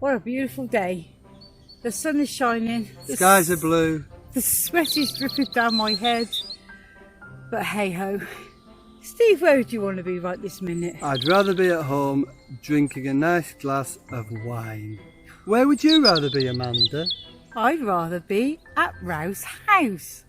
What a beautiful day. The sun is shining. The skies are blue. The sweat is dripping down my head. But hey ho. Steve, where would you want to be right this minute? I'd rather be at home drinking a nice glass of wine. Where would you rather be, Amanda? I'd rather be at Rouse House.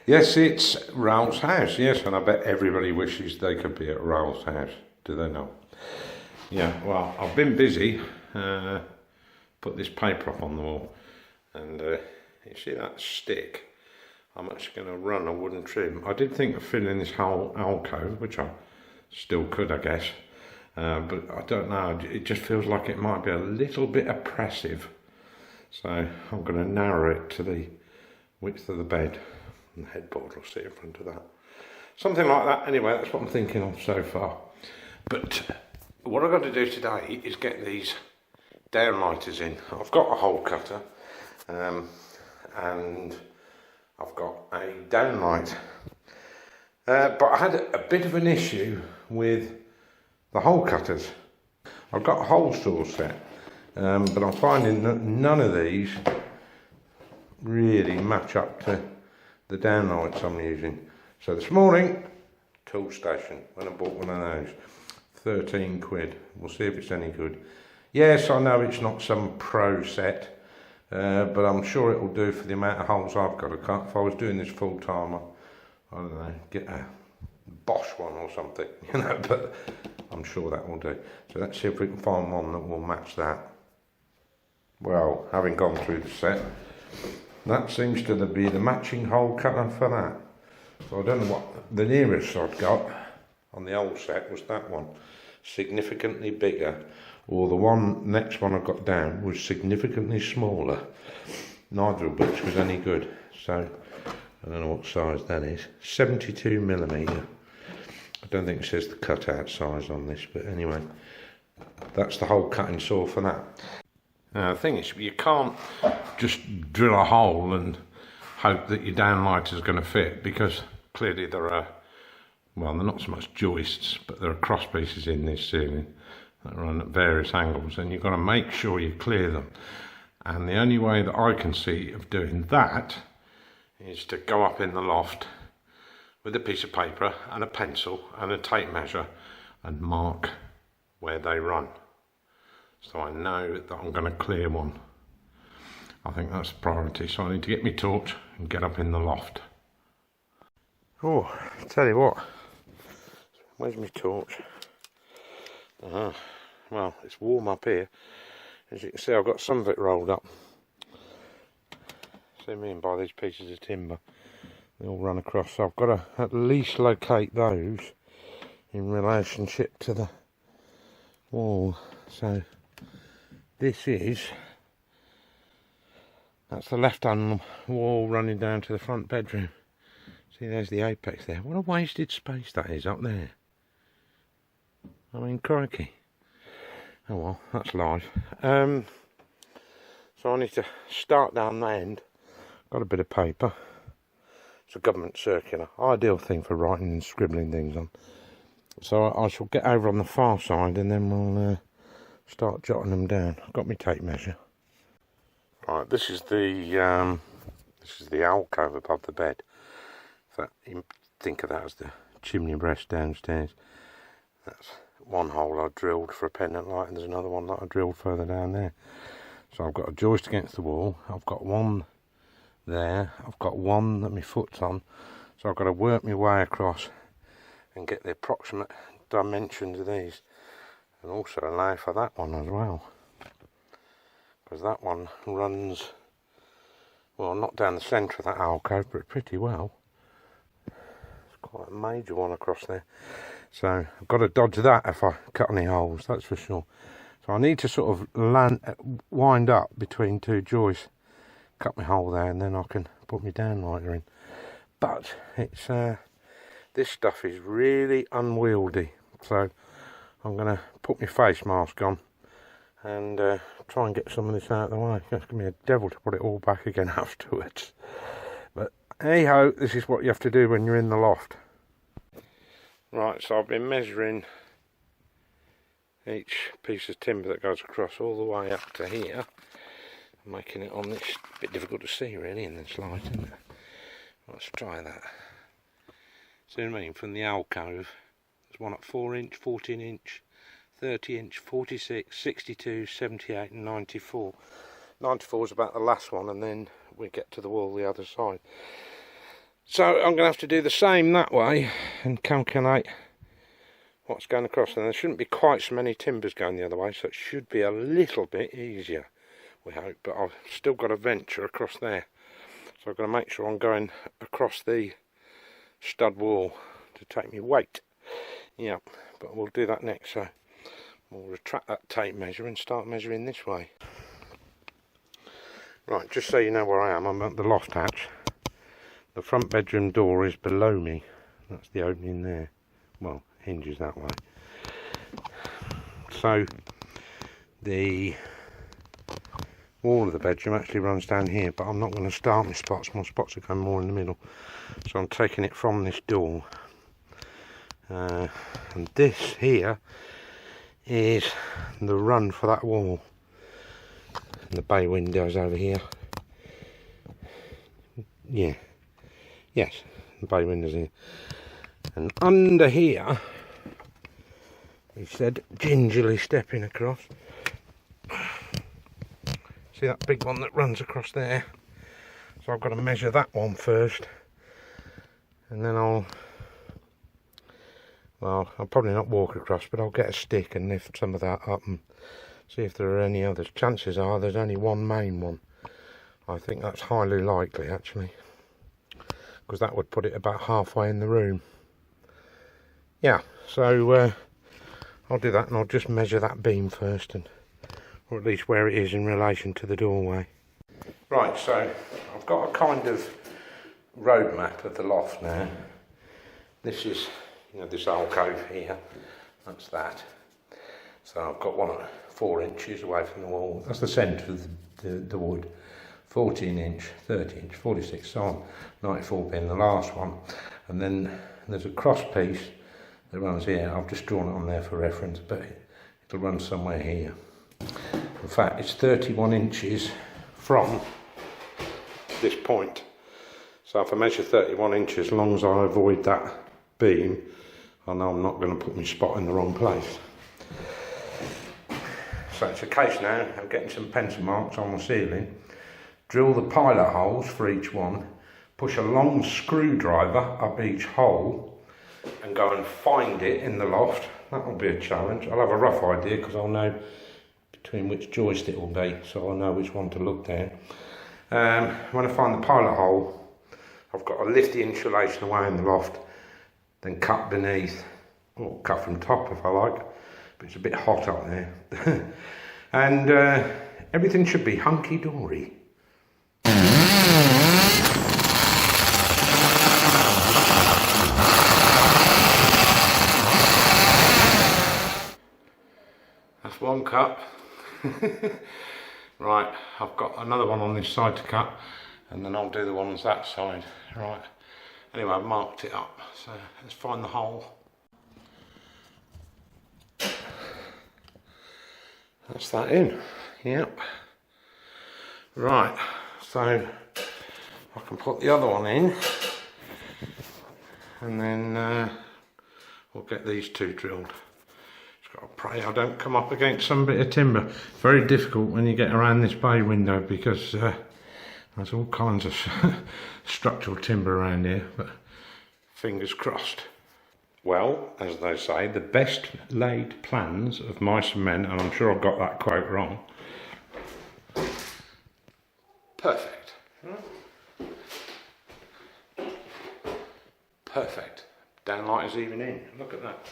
Yes, it's Ralph's house, yes, and I bet everybody wishes they could be at Ralph's house, do they not? Yeah, well, I've been busy, put this paper up on the wall, and you see that stick? I'm actually going to run a wooden trim. I did think of filling this whole alcove, which I still could, I guess, but I don't know, it just feels like it might be a little bit oppressive, so I'm going to narrow it to the width of the bed. And the headboard will sit in front of that. Something like that. Anyway, that's what I'm thinking of so far. But what I've got to do today is get these downlighters in. I've got a hole cutter and I've got a downlight. But I had a bit of an issue with the hole cutters. I've got a hole saw set, but I'm finding that none of these really match up to the downlights I'm using. So this morning, tool station, when I bought one of those, 13 quid. We'll see if it's any good. Yes, I know it's not some pro set, but I'm sure it will do for the amount of holes I've got to cut. If I was doing this full time, I don't know, get a Bosch one or something, you know, but I'm sure that will do. So let's see if we can find one that will match that. Well, having gone through the set, that seems to be the matching hole cutter for that. So I don't know what the nearest I've got on the old set was that one, significantly bigger, or the next one I got down was significantly smaller. Neither of which was any good. So I don't know what size that is. 72mm. I don't think it says the cutout size on this, but anyway, that's the hole cutting saw for that. Now the thing is, you can't just drill a hole and hope that your downlight is going to fit, because clearly there are, well, they're not so much joists, but there are cross pieces in this ceiling that run at various angles, and you've got to make sure you clear them. And the only way that I can see of doing that is to go up in the loft with a piece of paper and a pencil and a tape measure and mark where they run, so I know that I'm going to clear one. I think that's the priority, so I need to get my torch and get up in the loft. Oh, I tell you what, where's my torch? Well, it's warm up here. As you can see, I've got some of it rolled up. See what I mean by these pieces of timber? They all run across, so I've got to at least locate those in relationship to the wall. So this is, that's the left hand wall running down to the front bedroom. See, there's the apex there. What a wasted space that is up there. I mean, crikey. Oh well, that's life. So I need to start down the end. Got a bit of paper. It's a government circular. Ideal thing for writing and scribbling things on. So I shall get over on the far side and then we'll start jotting them down. I've got my tape measure. Right, this is the alcove above the bed. So you think of that as the chimney breast downstairs. That's one hole I drilled for a pendant light, and there's another one that I drilled further down there. So I've got a joist against the wall. I've got one there. I've got one that my foot's on. So I've got to work my way across and get the approximate dimensions of these, and also allow for that one as well, because that one runs, well, not down the centre of that alcove, but pretty well. It's quite a major one across there, so I've got to dodge that if I cut any holes, that's for sure. So I need to sort of wind up between two joists, cut my hole there, and then I can put my downlighter in. But it's this stuff is really unwieldy, so I'm going to put my face mask on and try and get some of this out of the way. It's going to be a devil to put it all back again afterwards. But hey ho, this is what you have to do when you're in the loft. Right, so I've been measuring each piece of timber that goes across all the way up to here. I'm making it on this, a bit difficult to see really in this light, isn't it? Let's try that. See what I mean? From the alcove, there's one at 4 inch, 14 inch, 30 inch, 46, 62, 78 and 94. 94 is about the last one, and then we get to the wall the other side. So I'm going to have to do the same that way and calculate what's going across. And there shouldn't be quite so many timbers going the other way, so it should be a little bit easier, we hope. But I've still got to venture across there. So I've got to make sure I'm going across the stud wall to take me weight. Yeah, but we'll do that next. So we'll retract that tape measure and start measuring this way. Right, just so you know where I am, I'm at the loft hatch. The front bedroom door is below me. That's the opening there. Well, hinges that way. So the wall of the bedroom actually runs down here, but I'm not going to start my spots. My spots are going more in the middle. So I'm taking it from this door. And this here is the run for that wall. And the bay windows over here. Yeah. Yes, the bay windows here. And under here, he said, gingerly stepping across. See that big one that runs across there? So I've got to measure that one first. And then I'll probably not walk across, but I'll get a stick and lift some of that up and see if there are any others. Chances are there's only one main one. I think that's highly likely actually, because that would put it about halfway in the room. Yeah, so I'll do that, and I'll just measure that beam first, or at least where it is in relation to the doorway. Right, so I've got a kind of road map of the loft now. This is, this alcove here, that's that. So I've got one at 4 inches away from the wall. That's the centre of the wood. 14 inch, 30 inch, 46, so on. 94 being the last one. And then there's a cross piece that runs here. I've just drawn it on there for reference, but it'll run somewhere here. In fact, it's 31 inches from this point. So if I measure 31 inches, as long as I avoid that beam, I know I'm not going to put my spot in the wrong place. So it's a case now of getting some pencil marks on the ceiling, drill the pilot holes for each one, push a long screwdriver up each hole and go and find it in the loft. That will be a challenge. I'll have a rough idea because I'll know between which joist it will be, so I'll know which one to look down. When I find the pilot hole, I've got to lift the insulation away in the loft, then cut beneath, or cut from top if I like, but it's a bit hot up there. And everything should be hunky-dory. That's one cut. Right, I've got another one on this side to cut, and then I'll do the ones that side. Right, anyway, I've marked it up, so let's find the hole. That's that in, yep. Right, so I can put the other one in, and then we'll get these two drilled. Just got to pray I don't come up against some bit of timber. Very difficult when you get around this bay window because there's all kinds of structural timber around here, but fingers crossed. Well, as they say, the best laid plans of mice and men, and I'm sure I've got that quote wrong. Perfect. Perfect. Downlight is even in. Look at that.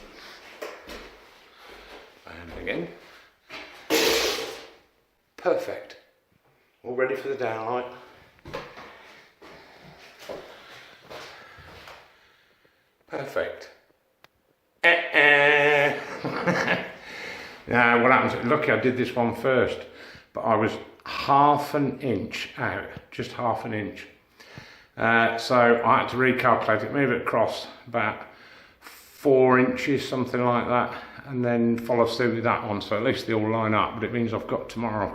And again. Perfect. All ready for the downlight. Perfect. What happens, lucky I did this one first, but I was half an inch out, just half an inch. So I had to recalculate it, move it across about 4 inches, something like that, and then follow through with that one, so at least they all line up. But it means I've got tomorrow,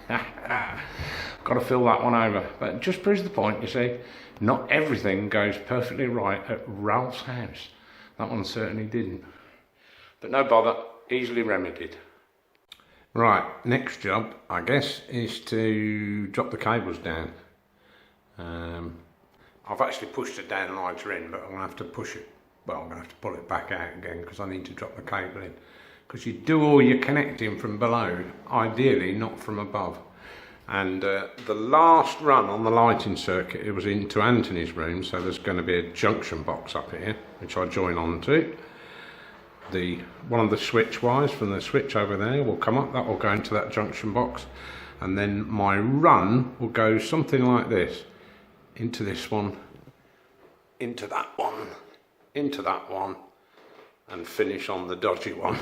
got to fill that one over. But it just proves the point, you see, not everything goes perfectly right at Ralph's house. That one certainly didn't. But no bother, easily remedied. Right, next job, I guess, is to drop the cables down. I've actually pushed the downlights in, but I'm going to have to push it. Well, I'm going to have to pull it back out again because I need to drop the cable in. Because you do all your connecting from below, ideally not from above. And the last run on the lighting circuit, it was into Anthony's room, so there's going to be a junction box up here, which I join onto. One of the switch wires from the switch over there will come up, that will go into that junction box, and then my run will go something like this, into this one, into that one, into that one, and finish on the dodgy one.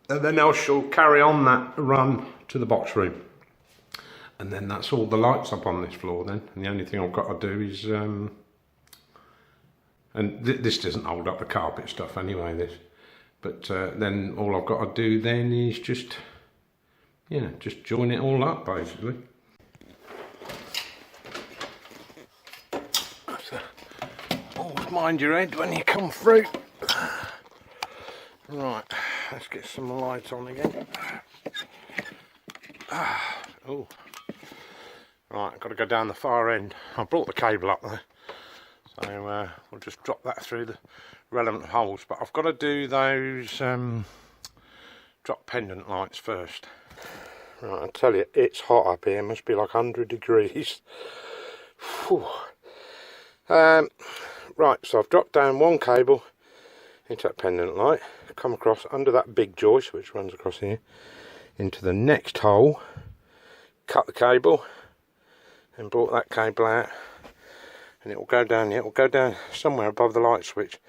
And then I shall carry on that run to the box room, and then that's all the lights up on this floor then. And the only thing I've got to do is and this doesn't hold up the carpet stuff anyway, this, but then all I've got to do then is just join it all up basically. So, always mind your head when you come through. Right, let's get some light on again. Oh, right, got to go down the far end. I brought the cable up there, so we'll just drop that through the relevant holes. But I've got to do those drop pendant lights first. Right, I tell you, it's hot up here. It must be like 100 degrees. Right, so I've dropped down one cable into that pendant light, come across under that big joist which runs across here into the next hole, cut the cable and brought that cable out, and it will go down here. It will go down somewhere above the light switch.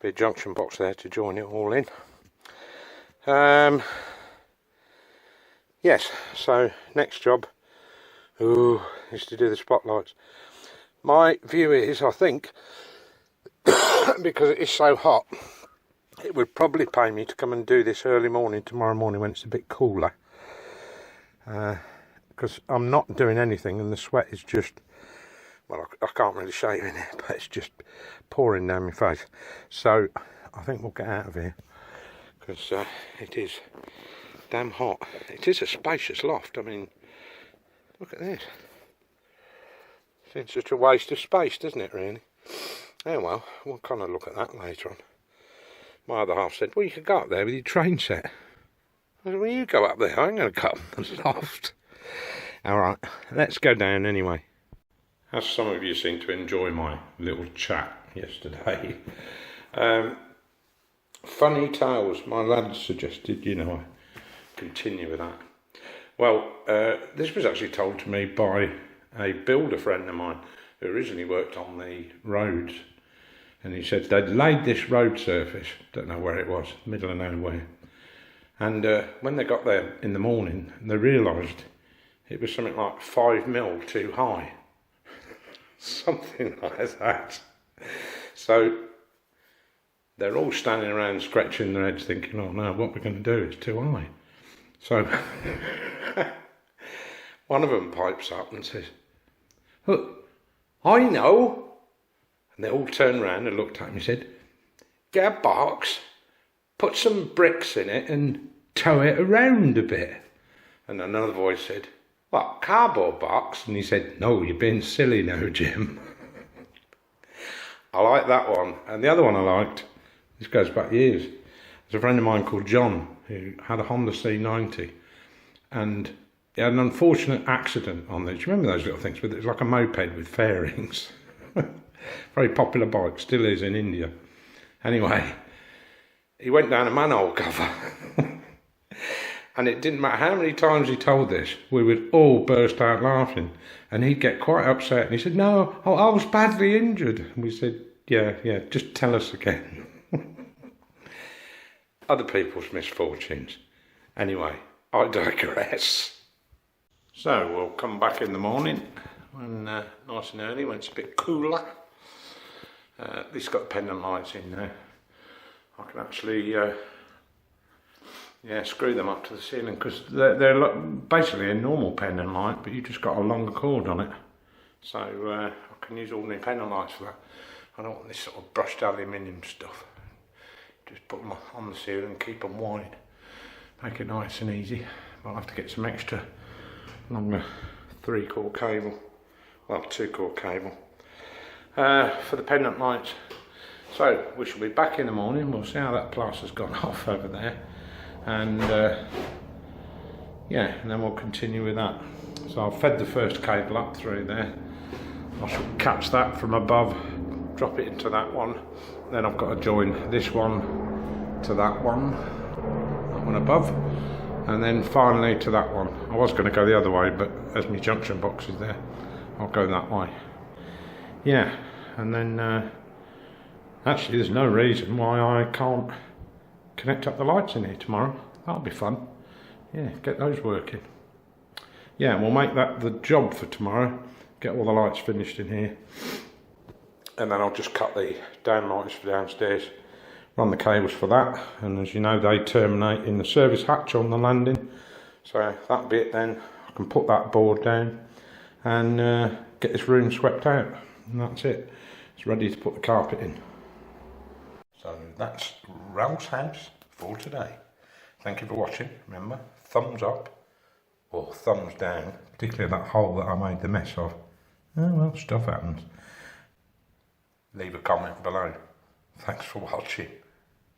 There'll be a junction box there to join it all in. Yes, so next job is to do the spotlights. My view is, I think, because it is so hot, it would probably pay me to come and do this early morning tomorrow morning when it's a bit cooler, because I'm not doing anything and the sweat is just, well, I can't really shave in it, but it's just pouring down my face. So I think we'll get out of here because it is damn hot. It is a spacious loft. I mean, look at this. It's such a waste of space, doesn't it, really? Oh well, we'll kind of look at that later on. My other half said, well, you could go up there with your train set. I said, well, you go up there, I ain't going to go up the loft. Alright, let's go down anyway. As some of you seem to enjoy my little chat yesterday, funny tales, my lad suggested, I continue with that. Well, this was actually told to me by a builder friend of mine who originally worked on the roads, and he said they'd laid this road surface, don't know where it was, middle of nowhere, and when they got there in the morning they realised it was something like 5 mil too high. Something like that. So they're all standing around scratching their heads thinking, oh no, what we're going to do, it's too high. So one of them pipes up and says, oh, I know. And they all turned around and looked at him and said, get a box, put some bricks in it and tow it around a bit. And another voice said, what, cardboard box? And he said, no, you're being silly now, Jim. I like that one. And the other one I liked, this goes back years, there's a friend of mine called John who had a Honda C90, and he had an unfortunate accident on there. Do you remember those little things? It was like a moped with fairings. Very popular bike, still is in India. Anyway, he went down a manhole cover. And it didn't matter how many times he told this, we would all burst out laughing. And he'd get quite upset. And he said, no, I was badly injured. And we said, yeah, just tell us again. other people's misfortunes. Anyway, I digress. So we'll come back in the morning when nice and early when it's a bit cooler. At least got the pendant lights in there. I can actually screw them up to the ceiling, because they're basically a normal pendant light, but you just got a longer cord on it. So I can use ordinary pendant lights for that. I don't want this sort of brushed aluminium stuff. Just put them on the ceiling and keep them wide. Make it nice and easy. I'll have to get some extra longer 3-core cable, well 2-core cable, for the pendant lights. So we shall be back in the morning. We'll see how that plaster's gone off over there, and yeah, and then we'll continue with that. So I've fed the first cable up through there. I shall catch that from above, drop it into that one. Then I've got to join this one to that one above, and then finally to that one. I was going to go the other way, but as my junction box is there, I'll go that way. Yeah, and then actually there's no reason why I can't connect up the lights in here tomorrow. That'll be fun. Yeah, get those working. Yeah, we'll make that the job for tomorrow. Get all the lights finished in here, and then I'll just cut the downlights for downstairs, run the cables for that, and as you know, they terminate in the service hatch on the landing. So that'll be it then. I can put that board down and get this room swept out, and that's it. It's ready to put the carpet in. So that's Ralph's house for today. Thank you for watching. Remember, thumbs up or thumbs down, particularly that hole that I made the mess of. Oh well, stuff happens. Leave a comment below. Thanks for watching.